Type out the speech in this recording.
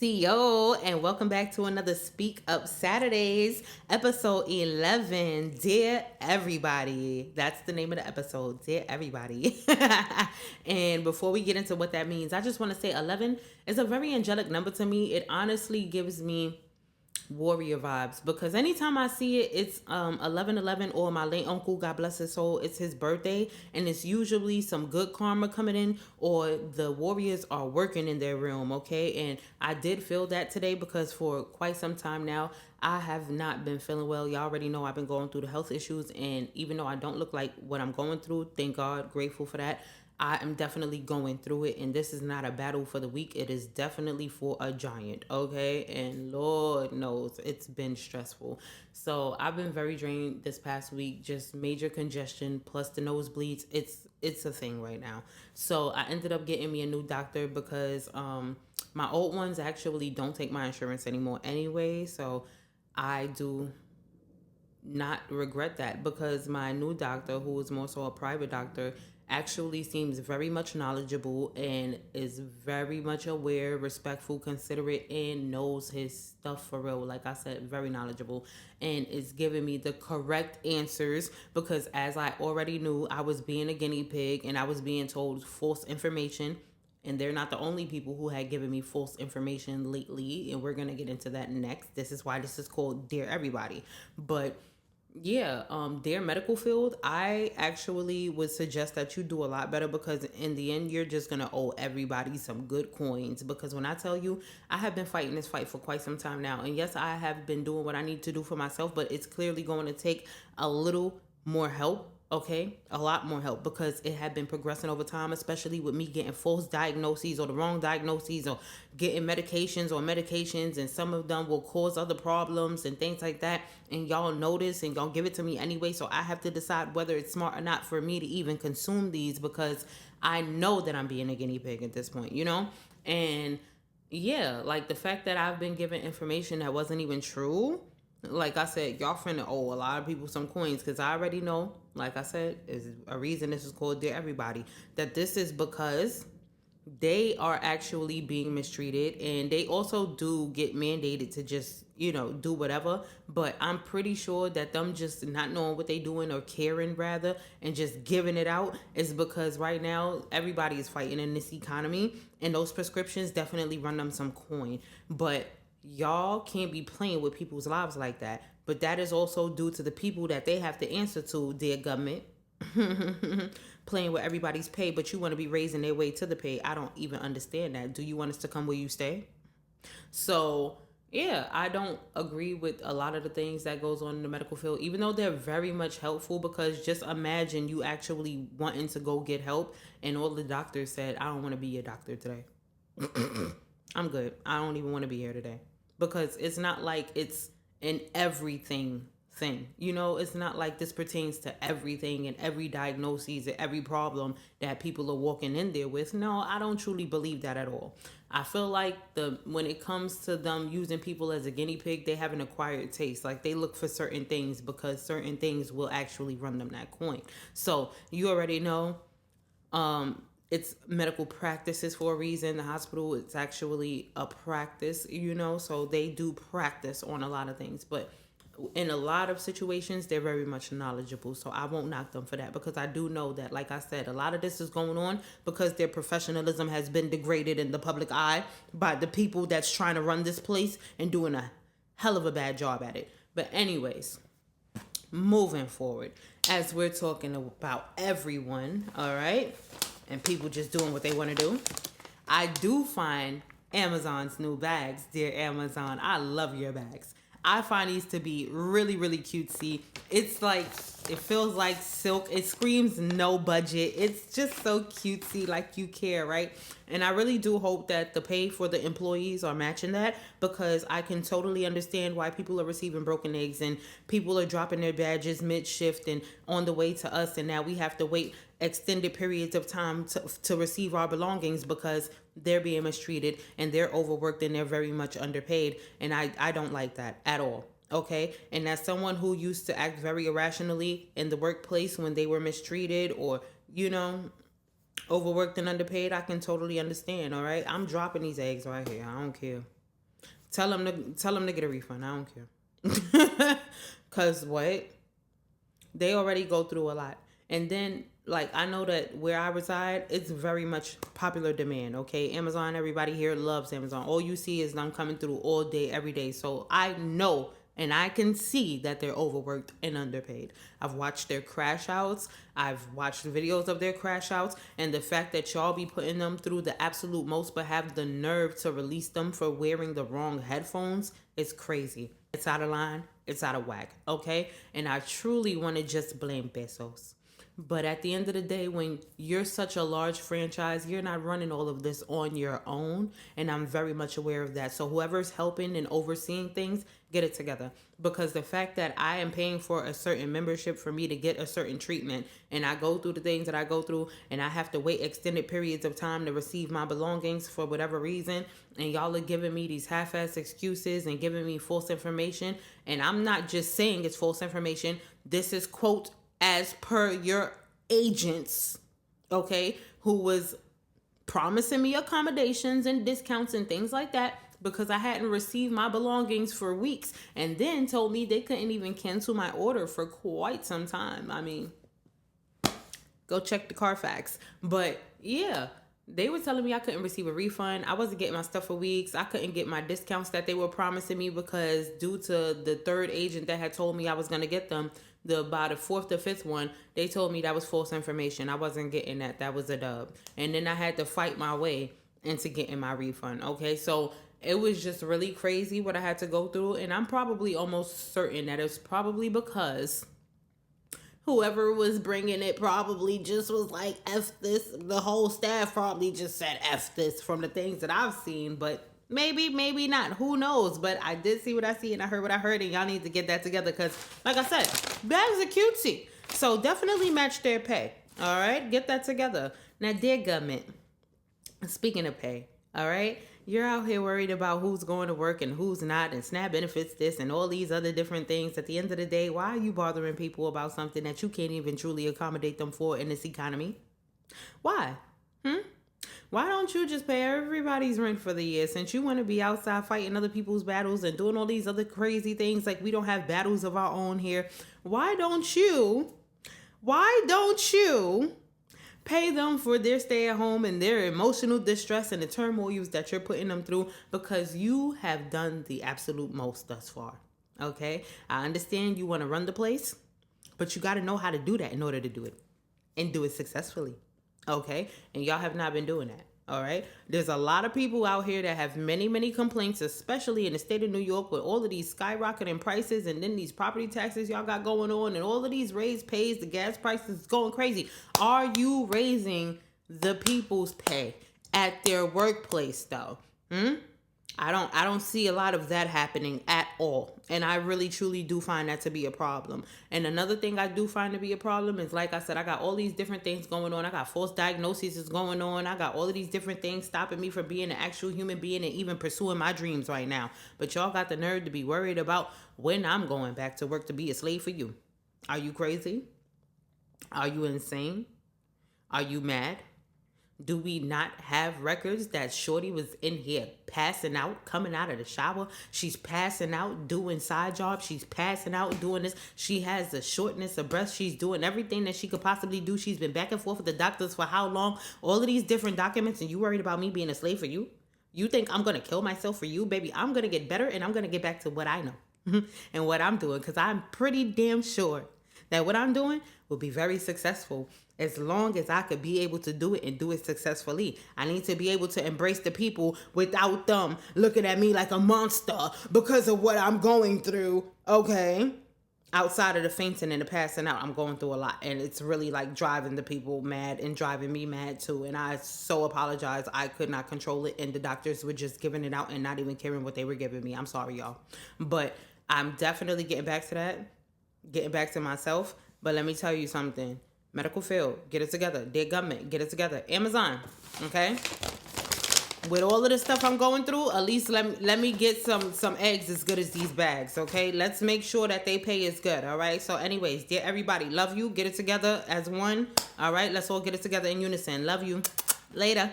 CEO, and welcome back to another Speak Up Saturdays, episode 11. Dear everybody, that's the name of the episode, Dear Everybody. And before we get into what that means, I just want to say 11 is a very angelic number to me. It honestly gives me warrior vibes because anytime I see it, it's 1111, or my late uncle, God bless his soul, it's his birthday, and it's usually some good karma coming in, or the warriors are working in their realm. Okay, and I did feel that today because for quite some time now I have not been feeling well. Y'all already know I've been going through the health issues, and even though I don't look like what I'm going through, thank God, grateful for that, I am definitely going through it, and this is not a battle for the weak. It is definitely for a giant, okay? And Lord knows it's been stressful. So I've been very drained this past week, just major congestion plus the nosebleeds. It's a thing right now. So I ended up getting me a new doctor because my old ones actually don't take my insurance anymore anyway. So I do not regret that because my new doctor, who is more so a private doctor, actually seems very much knowledgeable and is very much aware, respectful, considerate, and knows his stuff for real. Like I said, very knowledgeable, and is giving me the correct answers because, as I already knew, I was being a guinea pig and I was being told false information. And they're not the only people who had given me false information lately, and we're gonna get into that next. This is why this is called Dear Everybody. But yeah, their medical field, I actually would suggest that you do a lot better because in the end, you're just gonna owe everybody some good coins. Because when I tell you, I have been fighting this fight for quite some time now, and yes, I have been doing what I need to do for myself, but it's clearly going to take a little more help. Okay, a lot more help because it had been progressing over time, especially with me getting false diagnoses or the wrong diagnoses, or getting medications, and some of them will cause other problems and things like that. And y'all notice and y'all give it to me anyway. So I have to decide whether it's smart or not for me to even consume these because I know that I'm being a guinea pig at this point, you know? And yeah, like the fact that I've been given information that wasn't even true, like I said, y'all finna owe a lot of people some coins because I already know, like I said, is a reason this is called Dear Everybody, that this is because they are actually being mistreated, and they also do get mandated to just, do whatever. But I'm pretty sure that them just not knowing what they doing, or caring rather, and just giving it out is because right now everybody is fighting in this economy, and those prescriptions definitely run them some coin. But y'all can't be playing with people's lives like that. But that is also due to the people that they have to answer to, their government. Playing with everybody's pay, but you want to be raising their way to the pay. I don't even understand that. Do you want us to come where you stay? So yeah, I don't agree with a lot of the things that goes on in the medical field, even though they're very much helpful. Because just imagine you actually wanting to go get help, and all the doctors said, "I don't want to be your doctor today. I'm good. I don't even want to be here today." Because it's not like it's an everything thing. It's not like this pertains to everything and every diagnosis and every problem that people are walking in there with. No, I don't truly believe that at all. I feel like when it comes to them using people as a guinea pig, they have an acquired taste. Like they look for certain things because certain things will actually run them that coin. So you already know, it's medical practices for a reason. The hospital, it's actually a practice, so they do practice on a lot of things. But in a lot of situations, they're very much knowledgeable. So I won't knock them for that because I do know that, like I said, a lot of this is going on because their professionalism has been degraded in the public eye by the people that's trying to run this place and doing a hell of a bad job at it. But anyways, moving forward, as we're talking about everyone, all right, and people just doing what they want to do, I do find Amazon's new bags. Dear Amazon, I love your bags. I find these to be really, really cutesy. It's like, it feels like silk. It screams no budget. It's just so cutesy, like you care, right? And I really do hope that the pay for the employees are matching that, because I can totally understand why people are receiving broken eggs and people are dropping their badges mid-shift and on the way to us, and now we have to wait extended periods of time to receive our belongings because they're being mistreated and they're overworked and they're very much underpaid. And I don't like that at all. Okay. And as someone who used to act very irrationally in the workplace when they were mistreated or, overworked and underpaid, I can totally understand. All right. I'm dropping these eggs right here. I don't care. Tell them to get a refund. I don't care. Cause what? They already go through a lot. And then, like, I know that where I reside, it's very much popular demand, okay? Amazon, everybody here loves Amazon. All you see is them coming through all day, every day. So I know and I can see that they're overworked and underpaid. I've watched their crash outs. I've watched videos of their crash outs. And the fact that y'all be putting them through the absolute most but have the nerve to release them for wearing the wrong headphones is crazy. It's out of line. It's out of whack, okay? And I truly want to just blame Bezos. But at the end of the day, when you're such a large franchise, you're not running all of this on your own. And I'm very much aware of that. So whoever's helping and overseeing things, get it together. Because the fact that I am paying for a certain membership for me to get a certain treatment, and I go through the things that I go through, and I have to wait extended periods of time to receive my belongings for whatever reason, and y'all are giving me these half-ass excuses and giving me false information. And I'm not just saying it's false information. This is, quote, as per your agents, okay, who was promising me accommodations and discounts and things like that because I hadn't received my belongings for weeks, and then told me they couldn't even cancel my order for quite some time. I mean, go check the Carfax. But yeah, they were telling me I couldn't receive a refund. I wasn't getting my stuff for weeks. I couldn't get my discounts that they were promising me because due to the third agent that had told me I was going to get them, by the fourth or fifth one, they told me that was false information. I wasn't getting that. That was a dub. And then I had to fight my way into getting my refund. Okay, so it was just really crazy what I had to go through. And I'm probably almost certain that it's probably because whoever was bringing it probably just was like, F this. The whole staff probably just said F this from the things that I've seen. But maybe not. Who knows? But I did see what I see and I heard what I heard. And y'all need to get that together because, like I said, bags are cutesy. So definitely match their pay. All right? Get that together. Now, dear government, speaking of pay, all right? You're out here worried about who's going to work and who's not, and SNAP benefits this and all these other different things. At the end of the day, why are you bothering people about something that you can't even truly accommodate them for in this economy? Why? Why don't you just pay everybody's rent for the year, since you want to be outside fighting other people's battles and doing all these other crazy things like we don't have battles of our own here? Why don't you pay them for their stay at home and their emotional distress and the turmoils that you're putting them through, because you have done the absolute most thus far, okay? I understand you want to run the place, but you got to know how to do that in order to do it and do it successfully, okay? And y'all have not been doing that, all right? There's a lot of people out here that have many, many complaints, especially in the state of New York with all of these skyrocketing prices and then these property taxes y'all got going on and all of these raised pays, the gas prices going crazy. Are you raising the people's pay at their workplace though? I don't see a lot of that happening at all. And I really truly do find that to be a problem. And another thing I do find to be a problem is, like I said, I got all these different things going on. I got false diagnoses going on. I got all of these different things stopping me from being an actual human being and even pursuing my dreams right now. But y'all got the nerve to be worried about when I'm going back to work to be a slave for you. Are you crazy? Are you insane? Are you mad? Do we not have records that Shorty was in here passing out, coming out of the shower? She's passing out, doing side jobs. She's passing out, doing this. She has the shortness of breath. She's doing everything that she could possibly do. She's been back and forth with the doctors for how long? All of these different documents, and you worried about me being a slave for you? You think I'm going to kill myself for you? Baby, I'm going to get better, and I'm going to get back to what I know and what I'm doing, because I'm pretty damn sure that what I'm doing will be very successful. As long as I could be able to do it and do it successfully. I need to be able to embrace the people without them looking at me like a monster because of what I'm going through, okay? Outside of the fainting and the passing out, I'm going through a lot. And it's really like driving the people mad and driving me mad too. And I so apologize. I could not control it. And the doctors were just giving it out and not even caring what they were giving me. I'm sorry, y'all. But I'm definitely getting back to that. Getting back to myself. But let me tell you something. Medical field, get it together. Dear government, get it together. Amazon, okay? With all of the stuff I'm going through, at least let me get some eggs as good as these bags, okay? Let's make sure that they pay is good, all right? So anyways, dear everybody, love you. Get it together as one, all right? Let's all get it together in unison. Love you. Later.